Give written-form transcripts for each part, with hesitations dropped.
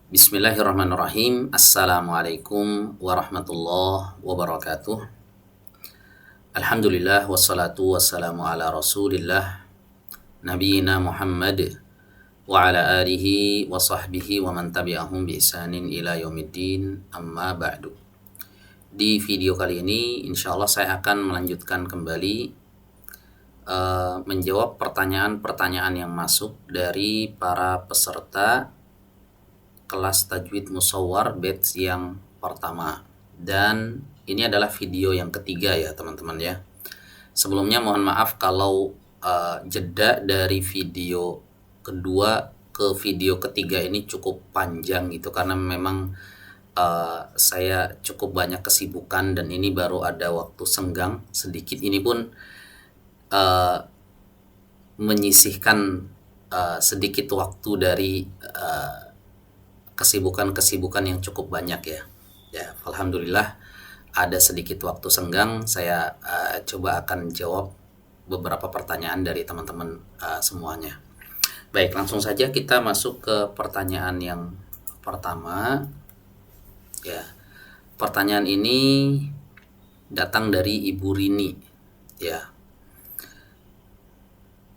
Bismillahirrahmanirrahim. Assalamualaikum warahmatullahi wabarakatuh. Alhamdulillah wassalatu wassalamu ala Rasulillah nabiyina Muhammad wa ala alihi wa sahbihi wa man tabi'ahum bi ihsanin ila yaumiddin, amma ba'du. Di video kali ini insyaallah saya akan melanjutkan kembali menjawab pertanyaan-pertanyaan yang masuk dari para peserta kelas tajwid musawwar batch yang pertama, dan ini adalah video yang ketiga ya teman-teman ya. Sebelumnya mohon maaf kalau jeda dari video kedua ke video ketiga ini cukup panjang gitu, karena memang saya cukup banyak kesibukan dan ini baru ada waktu senggang sedikit. Ini pun menyisihkan sedikit waktu dari kesibukan-kesibukan yang cukup banyak ya. Ya, alhamdulillah ada sedikit waktu senggang. Saya coba akan jawab beberapa pertanyaan dari teman-teman semuanya. Baik, langsung saja kita masuk ke pertanyaan yang pertama. Ya, pertanyaan ini datang dari Ibu Rini. Ya.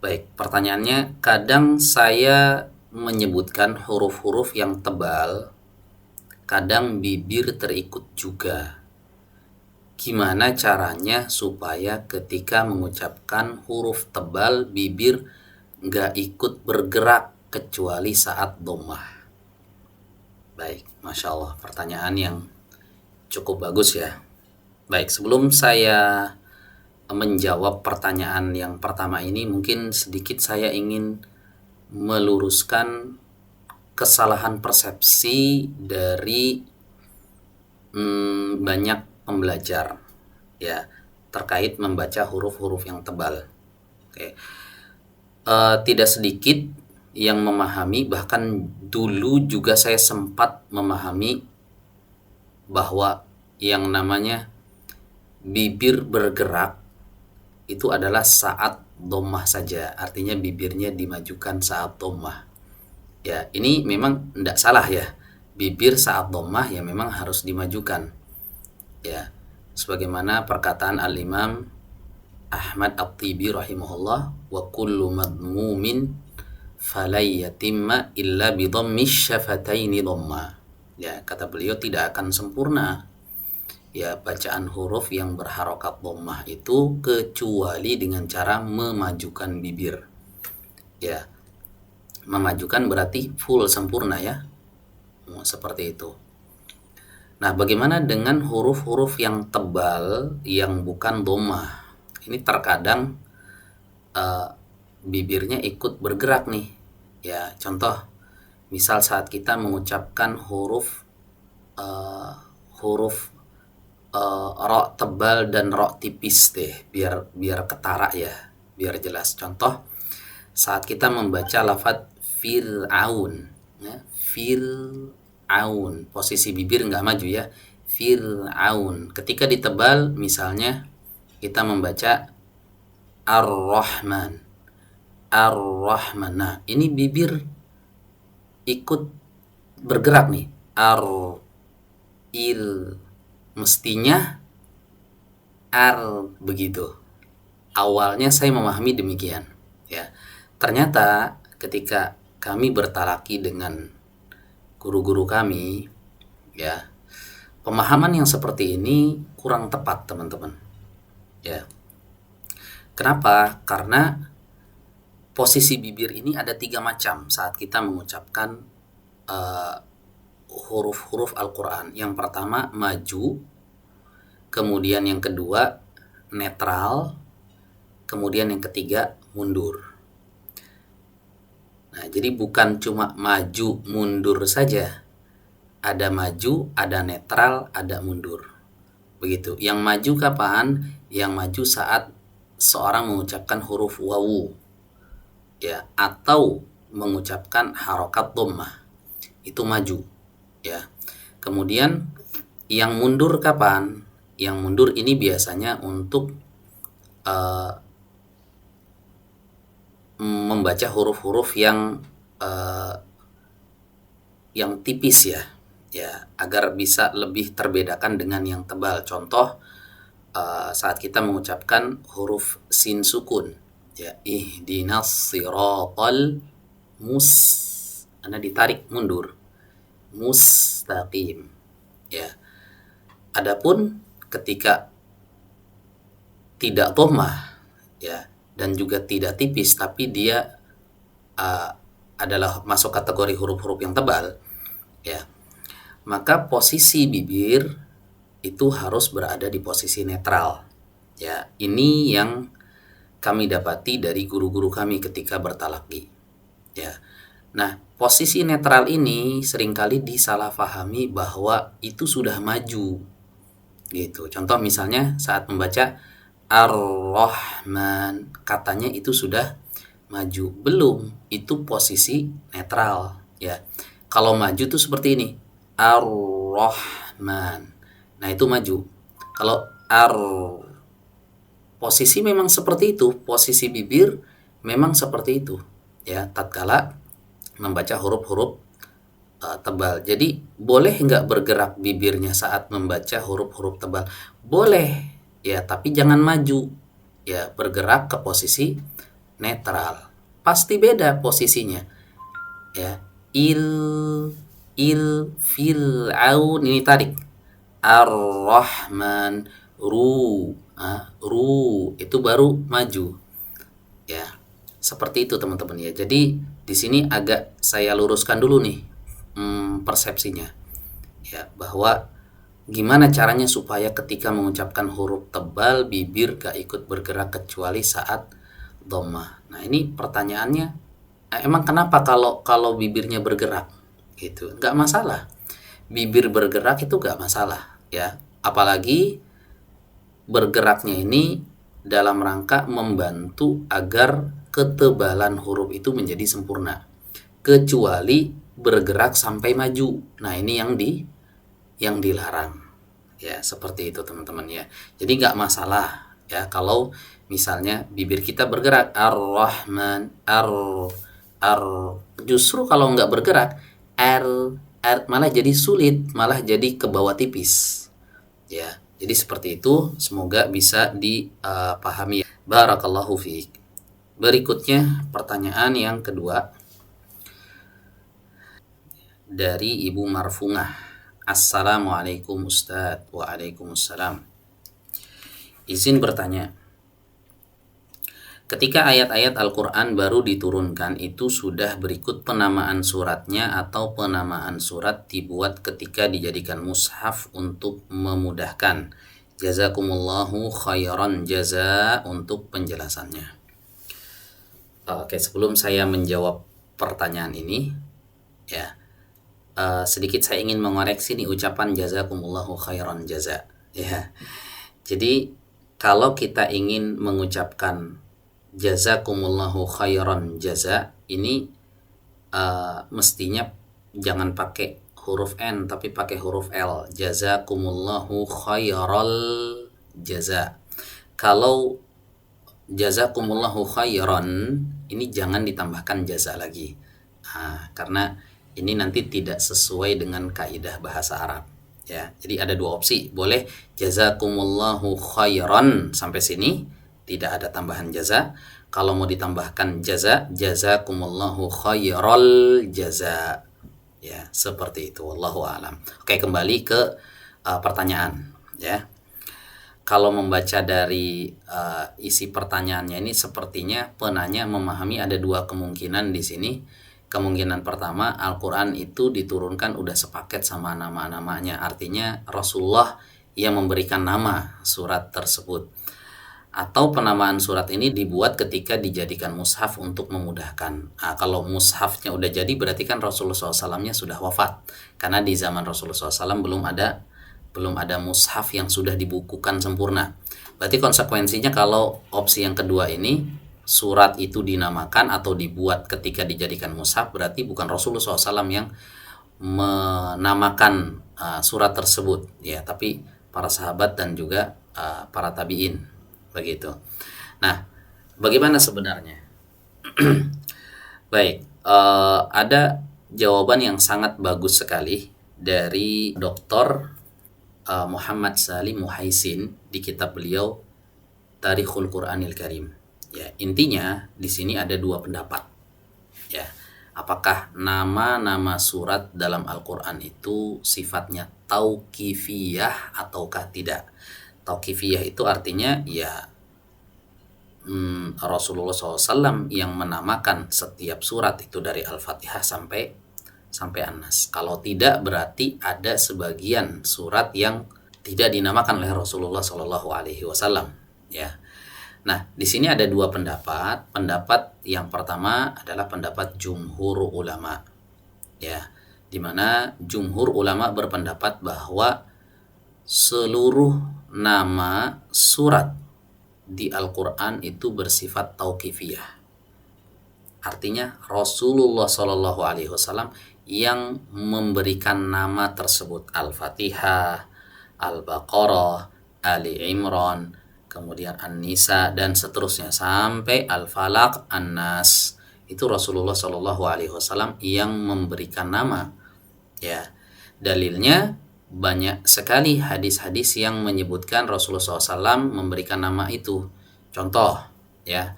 Baik, pertanyaannya, kadang saya menyebutkan huruf-huruf yang tebal, kadang bibir terikut juga. Gimana caranya supaya ketika mengucapkan huruf tebal bibir nggak ikut bergerak kecuali saat dhammah? Baik, Masya Allah, pertanyaan yang cukup bagus ya. Baik, sebelum saya menjawab pertanyaan yang pertama ini, mungkin sedikit saya ingin meluruskan kesalahan persepsi dari banyak pembelajar ya terkait membaca huruf-huruf yang tebal. Oke. Tidak sedikit yang memahami, bahkan dulu juga saya sempat memahami bahwa yang namanya bibir bergerak itu adalah saat dhammah saja, artinya bibirnya dimajukan saat dhammah. Ya, ini memang tidak salah ya. Bibir saat dhammah ya memang harus dimajukan. Ya, sebagaimana perkataan Al-Imam Ahmad At-Tibi rahimahullah, wa kullu madmumin falay yatimma illa bi dhammish syafataini dhamma. Ya, kata beliau tidak akan sempurna ya bacaan huruf yang berharokat dhammah itu kecuali dengan cara memajukan bibir. Ya, memajukan berarti full sempurna ya, seperti itu. Nah, bagaimana dengan huruf-huruf yang tebal yang bukan dhammah? Ini terkadang bibirnya ikut bergerak nih. Ya, contoh, misal saat kita mengucapkan huruf ro tebal dan ro tipis deh, biar ketara ya, biar jelas. Contoh, saat kita membaca lafadz Fir'aun ya, Fir'aun, posisi bibir nggak maju ya, Fir'aun. Ketika ditebal, misalnya kita membaca Ar-Rahman, Ar-Rahman. Nah, ini bibir ikut bergerak nih, mestinya begitu. Awalnya saya memahami demikian ya. Ternyata ketika kami bertalaki dengan guru-guru kami ya, pemahaman yang seperti ini kurang tepat teman-teman ya. Kenapa? Karena posisi bibir ini ada 3 macam saat kita mengucapkan huruf-huruf Al-Quran. Yang pertama maju, kemudian yang kedua netral, kemudian yang ketiga mundur. Nah, jadi bukan cuma maju mundur saja, ada maju, ada netral, ada mundur. Begitu. Yang maju kapan? Yang maju saat seorang mengucapkan huruf wawu ya, atau mengucapkan harokat dhammah, itu maju ya. Kemudian yang mundur kapan? Yang mundur ini biasanya untuk membaca huruf-huruf yang yang tipis ya, agar bisa lebih terbedakan dengan yang tebal. Contoh saat kita mengucapkan huruf sin sukun, ya, ihdinas siratal mus, Anda ditarik mundur, mustaqim, ya. Adapun ketika tidak dhammah, ya, dan juga tidak tipis tapi dia uh, adalah masuk kategori huruf-huruf yang tebal, ya, maka posisi bibir itu harus berada di posisi netral. Ya, ini yang kami dapati dari guru-guru kami ketika bertalaki. Ya. Nah, posisi netral ini seringkali disalahpahami bahwa itu sudah maju. Gitu. Contoh misalnya saat membaca Ar-Rahman, katanya itu sudah maju. Belum, itu posisi netral, ya. Kalau maju tuh seperti ini. Ar-Rahman. Nah, itu maju. Kalau posisi memang seperti itu, posisi bibir memang seperti itu, ya, tatkala membaca huruf-huruf tebal. Jadi boleh nggak bergerak bibirnya saat membaca huruf-huruf tebal? Boleh, ya, tapi jangan maju, ya, bergerak ke posisi netral. Pasti beda posisinya, ya. Fir'aun, ini tarik. Ar-Rahman, ru itu baru maju, ya. Seperti itu teman-teman, ya. Jadi di sini agak saya luruskan dulu nih persepsinya, ya, bahwa gimana caranya supaya ketika mengucapkan huruf tebal bibir gak ikut bergerak kecuali saat dhammah. Nah, ini pertanyaannya, emang kenapa kalau bibirnya bergerak? Gitu. Gak masalah. Bibir bergerak itu gak masalah, ya. Apalagi bergeraknya ini dalam rangka membantu agar ketebalan huruf itu menjadi sempurna. Kecuali bergerak sampai maju. Nah, ini yang dilarang. Ya, seperti itu teman-teman, ya. Jadi nggak masalah, ya, kalau misalnya bibir kita bergerak Ar-Rahman, justru kalau nggak bergerak malah jadi sulit, malah jadi ke bawah tipis, ya. Jadi seperti itu, semoga bisa dipahami. Barakallahu fiik. Berikutnya pertanyaan yang kedua dari Ibu Marfungah. Assalamualaikum Ustadz. Waalaikumsalam. Izin bertanya, ketika ayat-ayat Al-Quran baru diturunkan itu sudah berikut penamaan suratnya atau penamaan surat dibuat ketika dijadikan mushaf untuk memudahkan? Jazakumullahu khairan jaza untuk penjelasannya. Oke, sebelum saya menjawab pertanyaan ini, ya, sedikit saya ingin mengoreksi nih ucapan jazakumullahu khairan jaza, ya. Jadi kalau kita ingin mengucapkan jazakumullahu khairan jaza ini mestinya jangan pakai huruf N tapi pakai huruf L. Jazakumullahu khairal jaza. Kalau jazakumullahu khairan ini jangan ditambahkan jaza lagi. Karena ini nanti tidak sesuai dengan kaidah bahasa Arab, ya. Jadi ada dua opsi, boleh jazakumullahu khairan sampai sini tidak ada tambahan jaza. Kalau mau ditambahkan jaza, jazakumullahu khairal jaza, ya, seperti itu. Wallahu a'lam. Oke, kembali ke pertanyaan, ya. Kalau membaca dari isi pertanyaannya ini sepertinya penanya memahami ada dua kemungkinan di sini. Kemungkinan pertama, Al-Quran itu diturunkan udah sepaket sama nama-namanya. Artinya Rasulullah yang memberikan nama surat tersebut. Atau penamaan surat ini dibuat ketika dijadikan mushaf untuk memudahkan. Kalau mushafnya udah jadi berarti kan Rasulullah SAW-nya sudah wafat. Karena di zaman Rasulullah SAW belum ada mushaf yang sudah dibukukan sempurna. Berarti konsekuensinya kalau opsi yang kedua ini, surat itu dinamakan atau dibuat ketika dijadikan mushaf, berarti bukan Rasulullah SAW yang menamakan surat tersebut, ya, tapi para sahabat dan juga para tabi'in, begitu. Nah, bagaimana sebenarnya? Baik, ada jawaban yang sangat bagus sekali dari Dr. Muhammad Salim Muhaisin di kitab beliau Tarikhul Quranil Karim. Ya, intinya di sini ada dua pendapat. Ya, apakah nama-nama surat dalam Al-Qur'an itu sifatnya tauqifiyah ataukah tidak? Tauqifiyah itu artinya ya Rasulullah SAW yang menamakan setiap surat itu dari Al-Fatihah sampai An-Nas. Kalau tidak berarti ada sebagian surat yang tidak dinamakan oleh Rasulullah Shallallahu Alaihi Wasallam. Ya. Nah, di sini ada dua pendapat. Pendapat yang pertama adalah pendapat jumhur ulama. Ya, di mana jumhur ulama berpendapat bahwa seluruh nama surat di Al-Quran itu bersifat tauqifiyah. Artinya Rasulullah Shallallahu Alaihi Wasallam yang memberikan nama tersebut, Al-Fatihah, Al-Baqarah, Ali Imran, kemudian An-Nisa dan seterusnya sampai Al-Falaq, An-Nas. Itu Rasulullah Shallallahu Alaihi Wasallam yang memberikan nama. Ya, dalilnya banyak sekali hadis-hadis yang menyebutkan Rasulullah SAW memberikan nama itu. Contoh, ya,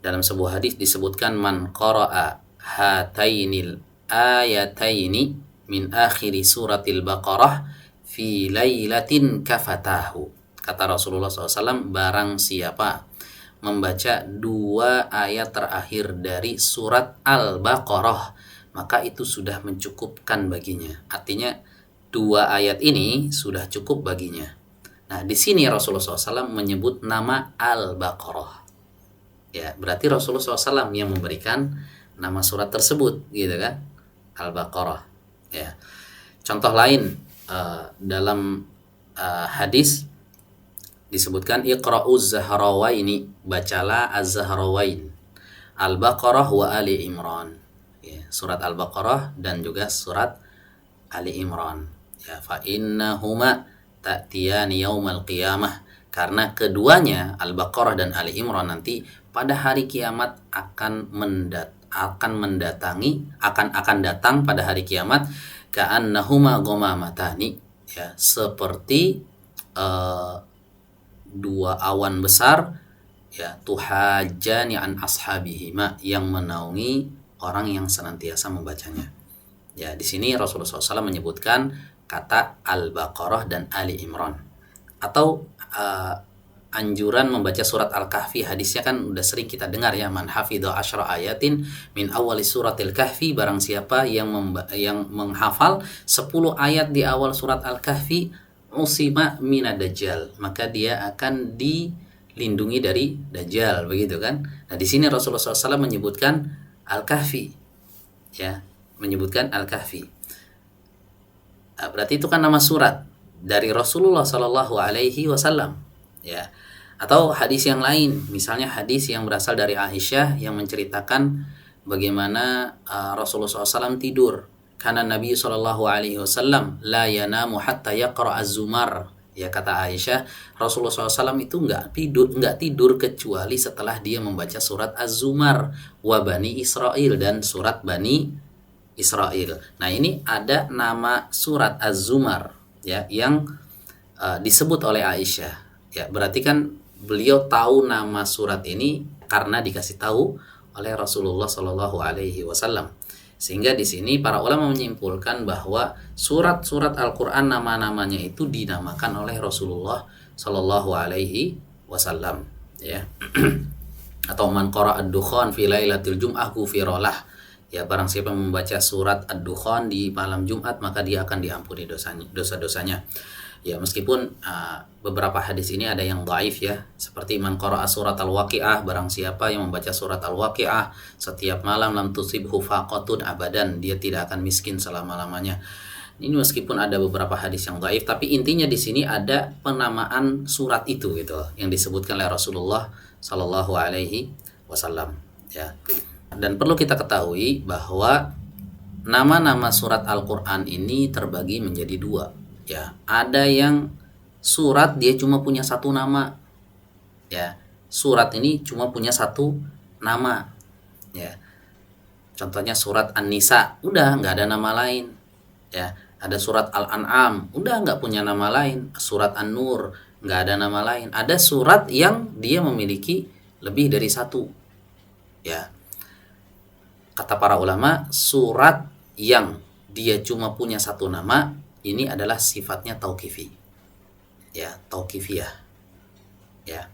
dalam sebuah hadis disebutkan man qara'a hatainil ayataini min akhiri suratil Baqarah fi lailatin kafatahu. Kata Rasulullah SAW, barang siapa membaca dua ayat terakhir dari surat Al-Baqarah, maka itu sudah mencukupkan baginya. Artinya dua ayat ini sudah cukup baginya. Nah, di sini Rasulullah SAW menyebut nama Al-Baqarah. Ya, berarti Rasulullah SAW yang memberikan nama surat tersebut, gitu kan? Al-Baqarah. Ya. Contoh lain dalam hadis disebutkan Iqra'uz Zahrawaini, bacalah Az-Zahrawain, Al-Baqarah wa Ali Imran. Ya, surat Al-Baqarah dan juga surat Ali Imran. Ya, fa innahuma ta'tiyani yaumal qiyamah, karena keduanya Al-Baqarah dan Ali Imran nanti pada hari kiamat akan datang pada hari kiamat ka'annahuma ghamamatani, ya, seperti dua awan besar, ya, tuhajjani an ashabihima, yang menaungi orang yang senantiasa membacanya. Ya, di sini Rasulullah SAW menyebutkan kata Al-Baqarah dan Ali Imran. Atau anjuran membaca surat Al-Kahfi, hadisnya kan udah sering kita dengar ya, man hafidha asyra ayatin min awali suratil kahfi, barang siapa yang menghafal 10 ayat di awal surat Al-Kahfi, usima minad dajjal, maka dia akan dilindungi dari dajjal, begitu kan. Nah, di sini Rasulullah SAW menyebutkan Al-Kahfi, ya, menyebutkan Al-Kahfi. Nah, berarti itu kan nama surat dari Rasulullah SAW, ya. Atau hadis yang lain, misalnya hadis yang berasal dari Aisyah yang menceritakan bagaimana Rasulullah SAW tidur. Karena Nabi SAW la yanamu hatta yaqra az-zumar. Ya, kata Aisyah, Rasulullah SAW itu nggak tidur kecuali setelah dia membaca surat Az-Zumar wa Bani Israel dan surat Bani Israel. Nah, ini ada nama surat Az-Zumar, ya, yang disebut oleh Aisyah. Ya, berarti kan beliau tahu nama surat ini karena dikasih tahu oleh Rasulullah Shallallahu Alaihi Wasallam. Sehingga di sini para ulama menyimpulkan bahwa surat-surat Al-Quran nama-namanya itu dinamakan oleh Rasulullah Shallallahu Alaihi Wasallam. Ya, atau man qara'a ad-dukhan fi lailatil jum'ah ghufira lah. Ya, barang siapa membaca surat Ad-Dukhan di malam Jumat, maka dia akan diampuni dosa-dosanya. Ya, meskipun beberapa hadis ini ada yang dhaif, ya, seperti man qara'a surat Al-Waqi'ah, barang siapa yang membaca surat Al-Waqi'ah setiap malam, lam tusibhu faqatun abadan, dia tidak akan miskin selama-lamanya. Ini meskipun ada beberapa hadis yang dhaif, tapi intinya di sini ada penamaan surat itu, gitu, yang disebutkan oleh Rasulullah Sallallahu Alaihi Wasallam. Ya. Dan perlu kita ketahui bahwa nama-nama surat Al-Quran ini terbagi menjadi dua. Ya, ada yang surat dia cuma punya satu nama. Ya, surat ini cuma punya satu nama. Ya, Contohnya surat An-Nisa, udah nggak ada nama lain. Ya, ada surat Al-An'am, udah nggak punya nama lain. Surat An-Nur, nggak ada nama lain. Ada surat yang dia memiliki lebih dari satu. Ya, kata para ulama, surat yang dia cuma punya satu nama, ini adalah sifatnya tauqifi. Ya, tauqifiyah. Ya,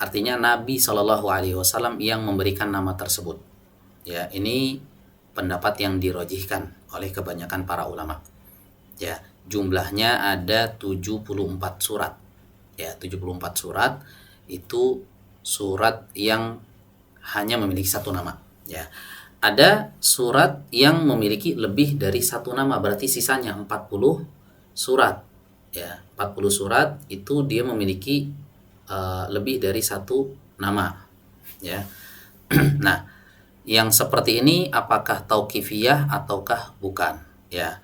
artinya Nabi Shallallahu Alaihi Wasallam yang memberikan nama tersebut. Ya, ini pendapat yang dirojihkan oleh kebanyakan para ulama. Ya, jumlahnya ada 74 surat. Ya, 74 surat itu surat yang hanya memiliki satu nama. Ya, ada surat yang memiliki lebih dari satu nama, berarti sisanya 40 surat. Ya, 40 surat itu dia memiliki lebih dari satu nama. Ya. Nah, yang seperti ini apakah tauqifiyah ataukah bukan? Ya.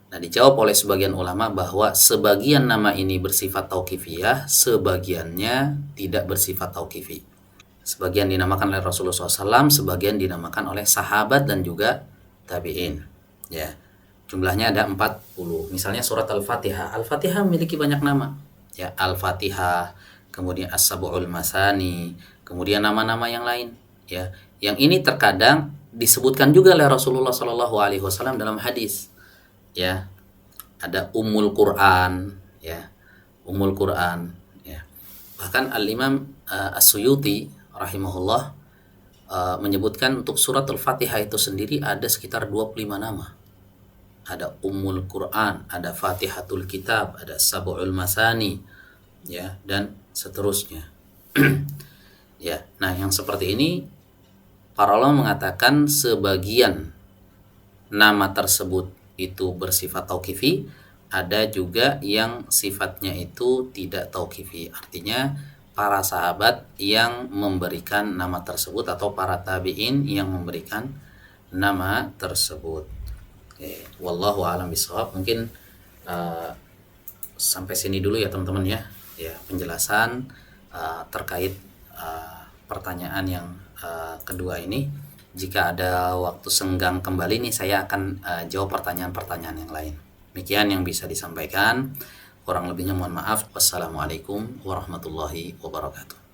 Nah, dijawab oleh sebagian ulama bahwa sebagian nama ini bersifat tauqifiyah, sebagiannya tidak bersifat tauqifi. Sebagian dinamakan oleh Rasulullah SAW, sebagian dinamakan oleh sahabat dan juga tabi'in. Ya. Jumlahnya ada 40. Misalnya surat Al-Fatihah. Al-Fatihah memiliki banyak nama. Ya, Al-Fatihah, kemudian As-Sab'ul Masani, kemudian nama-nama yang lain. Ya, yang ini terkadang disebutkan juga oleh Rasulullah SAW dalam hadis. Ya, ada Ummul Quran, ya, Ummul Quran. Ya. Bahkan Al-Imam As-Suyuti rahimahullah menyebutkan untuk surat Al-Fatihah itu sendiri ada sekitar 25 nama. Ada Ummul Quran, ada Fatihatul Kitab, ada Sab'ul Masani, ya, dan seterusnya. Ya, nah yang seperti ini para ulama mengatakan sebagian nama tersebut itu bersifat tauqifi, ada juga yang sifatnya itu tidak tauqifi. Artinya para sahabat yang memberikan nama tersebut atau para tabi'in yang memberikan nama tersebut. Oke, wallahu a'lam bishawab. Mungkin sampai sini dulu ya teman-teman ya. Ya, penjelasan terkait pertanyaan yang kedua ini. Jika ada waktu senggang kembali nih, saya akan jawab pertanyaan-pertanyaan yang lain. Demikian yang bisa disampaikan. Kurang lebihnya mohon maaf. Wassalamualaikum warahmatullahi wabarakatuh.